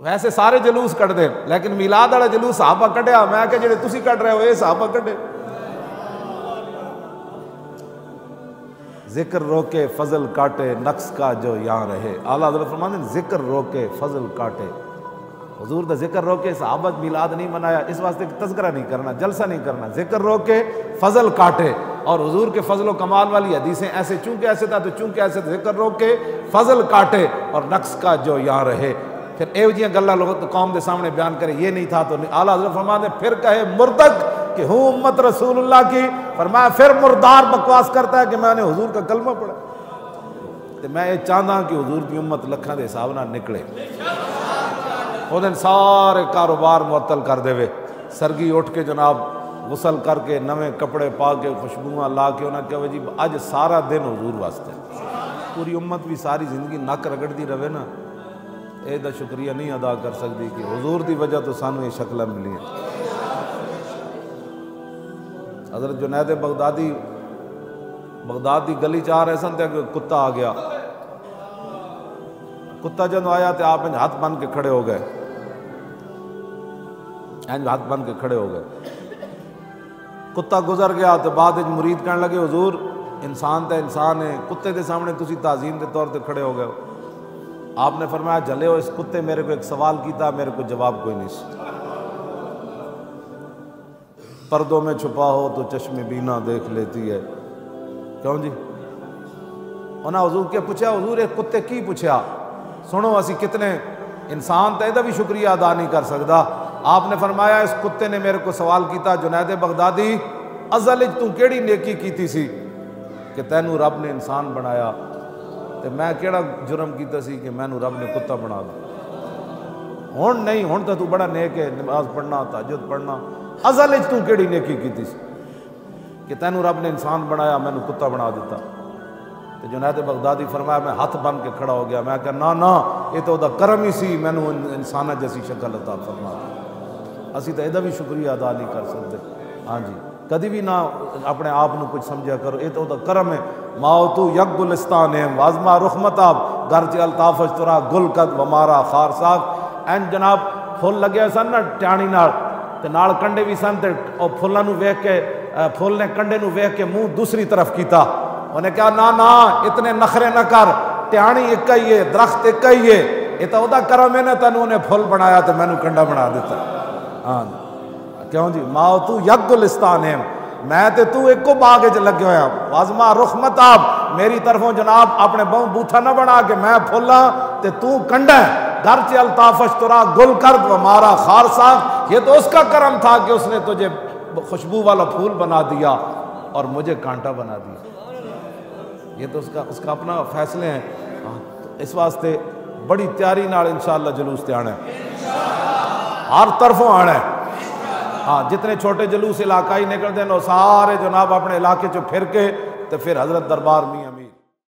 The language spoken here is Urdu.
ویسے سارے جلوس کٹ دے لیکن میلاد والا جلوس صحابہ کٹیا، میں کہ جڑے تسی کٹ رہے ہو یہ صحابہ کٹے۔ ذکر روکے فضل کاٹے نقص کا جو یہاں رہے، اعلیٰ حضرت فرماتے ہیں ذکر روکے فضل کاٹے۔ حضور دا ذکر روکے، صحابہ میلاد نہیں منایا اس واسطے کہ تذکرہ نہیں کرنا، جلسہ نہیں کرنا، ذکر روکے فضل کاٹے۔ اور حضور کے فضل و کمال والی حدیثیں ایسے چونکہ ایسے تھا تو چونکہ ایسے ذکر روکے فضل کاٹے اور نقص کا جو یہاں رہے۔ پھر ایو جیاں گلاں لوگ قوم دے سامنے بیان کرے یہ نہیں تھا تو اعلیٰ حضرت فرماتے ہیں پھر کہے مردک کہ ہوں امت رسول اللہ کی، فرمایا پھر مردار بکواس کرتا ہے کہ میں نے حضور کا کلمہ پڑھا۔ تو میں یہ چاہتا کہ حضور کی امت لکھاں دے حساب نہ نکلے، وہ دن سارے کاروبار معطل کر دے وے، سرگی اٹھ کے جناب غسل کر کے نویں کپڑے پا کے خوشبوواں لا کے انہاں کہا جی اج سارا دن حضور واسطے، پوری امت بھی ساری زندگی نک رگڑتی رہے نا، اے دا شکریہ نہیں ادا کر سکتی کہ حضور دی وجہ تو سانو یہ شکلیں ملی ہیں۔ حضرت جنید بغدادی بغداد دی گلی چاہ رہے سن تے کتا آ گیا، کتا جب آیا تو آپ ہاتھ بن کے کھڑے ہو گئے، ہاتھ بن کے کھڑے ہو گئے، کتا گزر گیا تو بعد مرید کہنے لگے حضور انسان تے انسان ہے، کتے دے سامنے تسی تعظیم دے طور تے کھڑے ہو گئے ہو۔ آپ نے فرمایا جلے ہو اس کتے میرے کو ایک سوال کیتا، میرے کو جواب کوئی نہیں سی، پردوں میں چھپا ہو تو چشم بینا دیکھ لیتی ہے، کیوں جی انہاں حضور کے پوچھا حضور ایک کتے کی پوچھا سنو اسی کتنے انسان تے دا بھی شکریہ ادا نہیں کر سکتا۔ آپ نے فرمایا اس کتے نے میرے کو سوال کیتا جنید بغدادی ازل تو کیڑی نیکی کیتی سی کہ تینوں رب نے انسان بنایا تے میں کیڑا جرم کیتا سی کہ مینوں رب نے کتا بنا دیا، ہن نہیں ہن تو بڑا نیک ہے، نماز پڑھنا تہجد پڑھنا، ازل تو کیڑی نیکی کیتی سی کہ تینوں رب نے انسان بنایا مینوں کتا بنا دیتا۔ تو جنید بغدادی فرمایا میں ہاتھ بن کے کھڑا ہو گیا، میں کہا نا یہ تو دا کرم ہی سی مینوں انسانہ جیسی شکل عطا فرما دی، اسی تو یہ بھی شکریہ ادا نہیں کر سکتے۔ ہاں جی کدی بھی نہ اپنے آپ کو کچھ سمجھا کرو، یہ تو دا کرم ہے۔ ماؤتو یک گلستان ہے وازما رخمتاب گرچہ الطافش ترا گل قد ومارا خار ساک، این جناب پھول لگے سن نا ٹیانی نال کنڈے بھی سن تے اور پھولاں نو ویکھ کے پھول نے کنڈے نو ویکھ کے منہ دوسری طرف کیتا، انہیں کہا نا اتنے نخرے نہ کر، ٹیانی ایک ہی ہے درخت ایک ہی ہے، یہ تو دا کرم ہے نا تینوں نے پھول بنایا تو مینوں کنڈا بنا دیتا۔ ہاں کیوں جی ماؤتو یک گلستان ہے، میں تے تو ایک کو باغ وچ لگے ہویا، وازما رخ متاب میری طرفوں جناب اپنے بہوں بوتھا نہ بنا کے میں پھولاں تے تو کنڈا ہے، گرچہ الطافش ترا گل کرد و مارا خار ساخت، یہ تو اس کا کرم تھا کہ اس نے تجھے خوشبو والا پھول بنا دیا اور مجھے کانٹا بنا دیا، یہ تو اس کا اپنا فیصلے ہیں۔ اس واسطے بڑی تیاری نال انشاءاللہ جلوس تے آنا ہے، ہر طرفوں آنا ہے۔ ہاں جتنے چھوٹے جلوس علاقائی نکلتے ہیں وہ سارے جناب اپنے علاقے چو پھر کے تو پھر حضرت دربار میاں